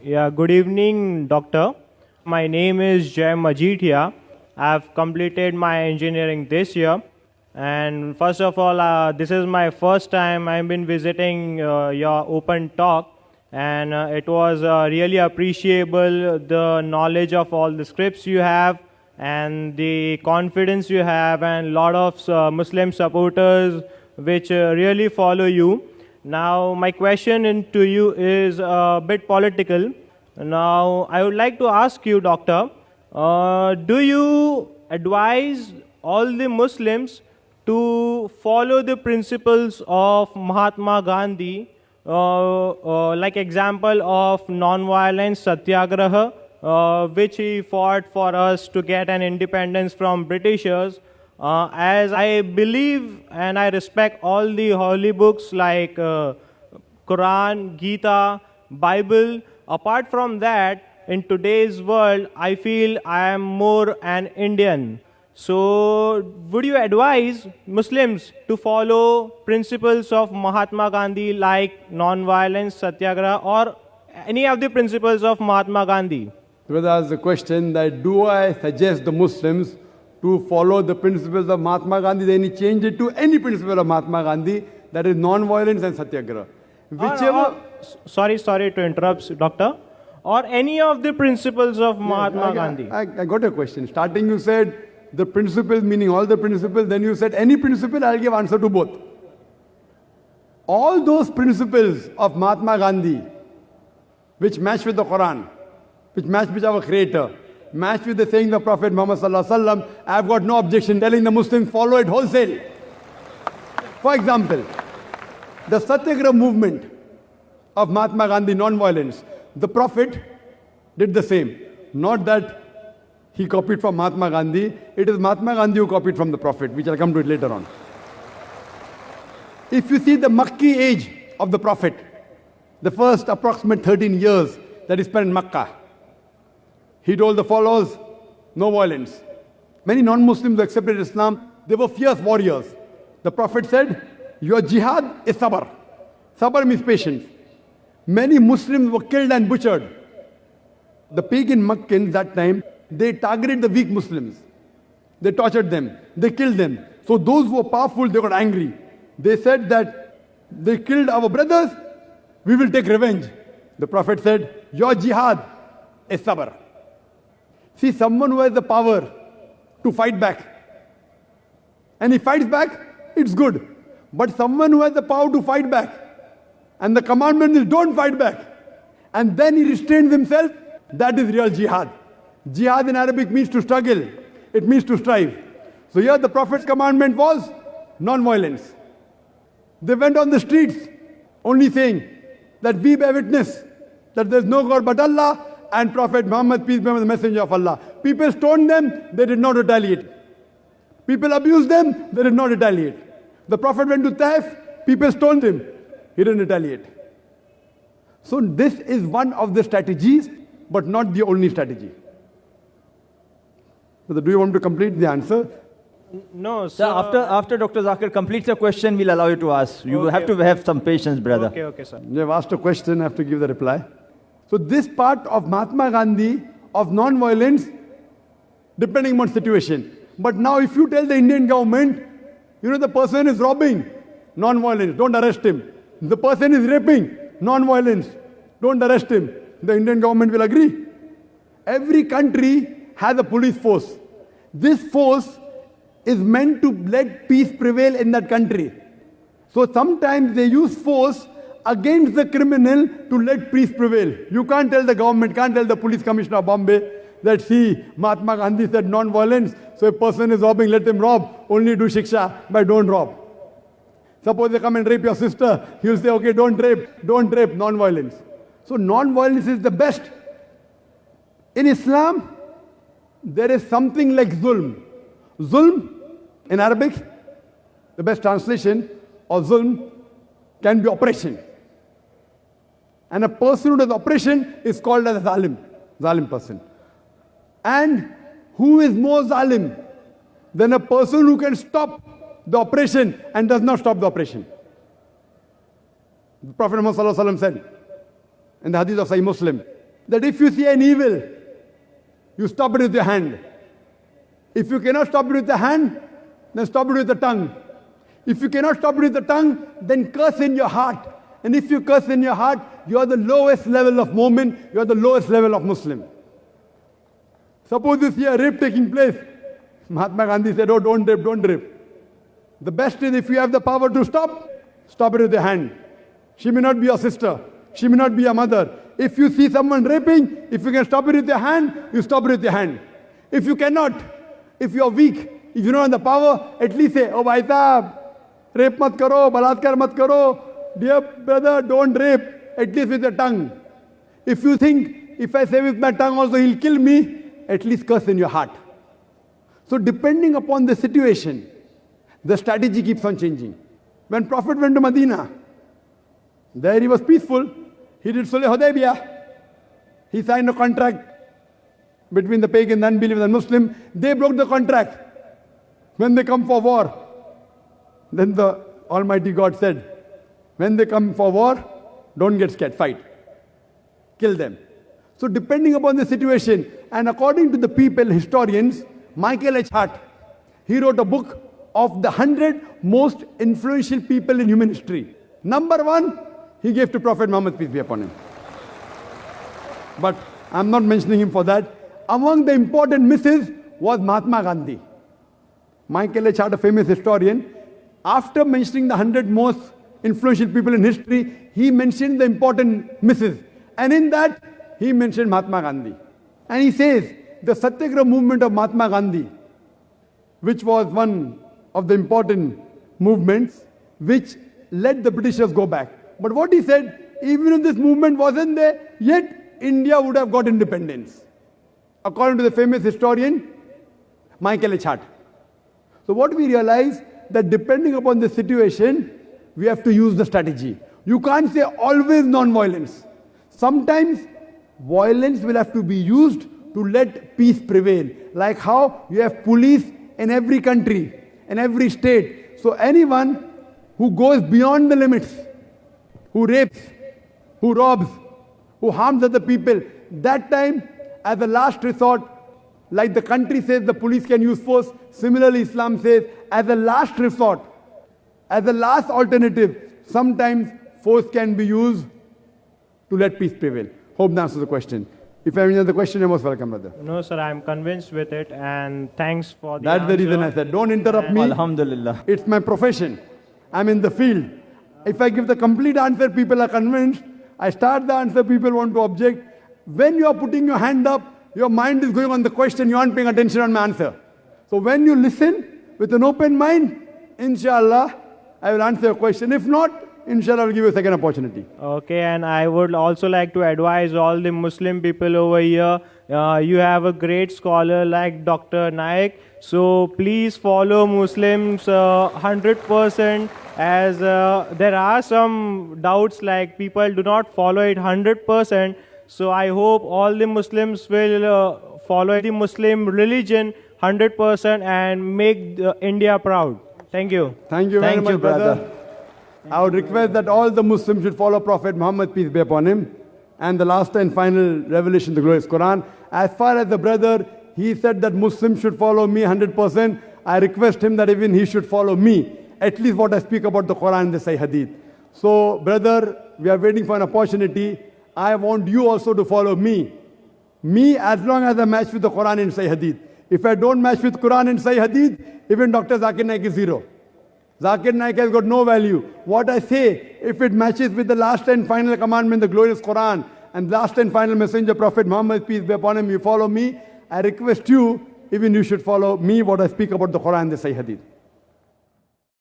Yeah, good evening, doctor. My name is Jay Majidhia. I've completed my engineering this year. And first of all, this is my first time I've been visiting your open talk. And it was really appreciable, the knowledge of all the scripts you have and the confidence you have, and a lot of Muslim supporters which really follow you. Now, my question to you is a bit political. Now, I would like to ask you, doctor, do you advise all the Muslims to follow the principles of Mahatma Gandhi, like example of non-violence satyagraha, which he fought for us to get an independence from Britishers? As I believe and I respect all the holy books like Quran, Gita, Bible. Apart from that, in today's world, I feel I am more an Indian. So, would you advise Muslims to follow principles of Mahatma Gandhi like non-violence, satyagraha, or any of the principles of Mahatma Gandhi? Brother asked the question that do I suggest the Muslims to follow the principles of Mahatma Gandhi, then he changed it to any principle of Mahatma Gandhi, that is non-violence and satyagraha. Whichever... Sorry to interrupt, doctor. Or any of the principles of Mahatma Gandhi. I got a question. Starting you said the principles, meaning all the principles, then you said any principle, I'll give answer to both. All those principles of Mahatma Gandhi, which match with the Quran, which match with our Creator, match with the saying of the Prophet Muhammad Sallallahu Alaihi Wasallam, I've got no objection telling the Muslims follow it wholesale. For example, the Satyagraha movement of Mahatma Gandhi, non-violence, the Prophet did the same. Not that he copied from Mahatma Gandhi, it is Mahatma Gandhi who copied from the Prophet, which I'll come to it later on. If you see the Makki age of the Prophet, the first approximate 13 years that he spent in Makkah, he told the followers, no violence. Many non-Muslims who accepted Islam, they were fierce warriors. The Prophet said, your jihad is sabr. Sabr means patience. Many Muslims were killed and butchered. The pagan Meccans that time, they targeted the weak Muslims. They tortured them. They killed them. So those who were powerful, they got angry. They said that they killed our brothers, we will take revenge. The Prophet said, your jihad is sabr. See, someone who has the power to fight back, and he fights back, it's good. But someone who has the power to fight back, and the commandment is don't fight back, and then he restrains himself, that is real jihad. Jihad in Arabic means to struggle. It means to strive. So here the Prophet's commandment was non-violence. They went on the streets only saying that we bear witness that there is no God but Allah and Prophet Muhammad, peace be upon him, the messenger of Allah. People stoned them, they did not retaliate. People abused them, they did not retaliate. The Prophet went to Taif, people stoned him, he didn't retaliate. So this is one of the strategies, but not the only strategy. So do you want to complete the answer? No, sir. After Dr. Zakir completes the question, we'll allow you to ask. You will have to have some patience, brother. Okay, sir. You have asked a question, I have to give the reply. So this part of Mahatma Gandhi, of non-violence, depending on situation. But now if you tell the Indian government, you know the person is robbing, non-violence, don't arrest him. The person is raping, non-violence, don't arrest him. The Indian government will agree. Every country has a police force. This force is meant to let peace prevail in that country. So sometimes they use force against the criminal to let peace prevail. You can't tell the government, can't tell the police commissioner of Bombay that see, Mahatma Gandhi said non-violence, so if a person is robbing, let him rob, only do shiksha, but don't rob. Suppose they come and rape your sister, he'll say, okay, don't rape, non-violence. So non-violence is the best. In Islam, there is something like zulm. Zulm, in Arabic, the best translation of zulm can be oppression. And a person who does oppression is called as a zalim person. And who is more zalim than a person who can stop the oppression and does not stop the oppression? The Prophet Muhammad said in the hadith of Sahih Muslim, that if you see an evil, you stop it with your hand. If you cannot stop it with the hand, then stop it with the tongue. If you cannot stop it with the tongue, then curse in your heart. And if you curse in your heart, you are the lowest level of mu'min, you are the lowest level of Muslim. Suppose you see a rape taking place. Mahatma Gandhi said, oh, don't rape, don't rape. The best is if you have the power to stop, stop it with your hand. She may not be your sister. She may not be your mother. If you see someone raping, if you can stop it with your hand, you stop it with your hand. If you cannot, if you are weak, if you don't have the power, at least say, oh, bhai sahab, rape mat karo, balatkar mat karo. Dear brother, don't rape, at least with your tongue. If you think, if I say with my tongue also he'll kill me, at least curse in your heart. So depending upon the situation, the strategy keeps on changing. When Prophet went to Medina, there he was peaceful. He did Sulh Hudaybiyah. He signed a contract between the pagan, the unbeliever, and Muslim. They broke the contract. When they come for war, then the Almighty God said, when they come for war, don't get scared, fight. Kill them. So depending upon the situation, and according to the people, historians, Michael H. Hart, he wrote a book of the 100 most influential people in human history. Number 1, he gave to Prophet Muhammad, peace be upon him. But I'm not mentioning him for that. Among the important misses was Mahatma Gandhi. Michael H. Hart, a famous historian, after mentioning the 100 most influential people in history, he mentioned the important misses. And in that, he mentioned Mahatma Gandhi. And he says, the Satyagraha movement of Mahatma Gandhi, which was one of the important movements which let the Britishers go back. But what he said, even if this movement wasn't there, yet India would have got independence. According to the famous historian, Michael H. Hart. So what we realize, that depending upon the situation, we have to use the strategy. You can't say always non-violence. Sometimes violence will have to be used to let peace prevail. Like how you have police in every country, in every state. So anyone who goes beyond the limits, who rapes, who robs, who harms other people, that time, as a last resort, like the country says the police can use force, similarly Islam says, as a last resort, as a last alternative, sometimes force can be used to let peace prevail. Hope that answers the question. If you have any other question, you're most welcome, brother. No, sir, I'm convinced with it, and thanks for the That's answer. the reason I said, don't interrupt me. Alhamdulillah. It's my profession. I'm in the field. If I give the complete answer, people are convinced. I start the answer, people want to object. When you are putting your hand up, your mind is going on the question, you aren't paying attention on my answer. So when you listen with an open mind, inshallah, I will answer your question. If not, inshallah, I will give you a second opportunity. Okay, and I would also like to advise all the Muslim people over here. You have a great scholar like Dr. Naik. So please follow Muslims 100%, as there are some doubts like people do not follow it 100%. So I hope all the Muslims will follow the Muslim religion 100% and make India proud. Thank you. Thank you very much, brother. I would request that all the Muslims should follow Prophet Muhammad, peace be upon him, and the last and final revelation, the glorious Quran. As far as the brother, he said that Muslims should follow me 100%. I request him that even he should follow me, at least what I speak about the Quran and the Sahih Hadith. So, brother, we are waiting for an opportunity. I want you also to follow me. Me, as long as I match with the Quran and Sahih Hadith. If I don't match with Quran and Sahih Hadith, even Dr. Zakir Naik is zero. Zakir Naik has got no value. What I say, if it matches with the last and final commandment, the glorious Quran, and last and final messenger, Prophet Muhammad, peace be upon him, you follow me. I request you, even you should follow me, what I speak about the Quran and the Sahih Hadith.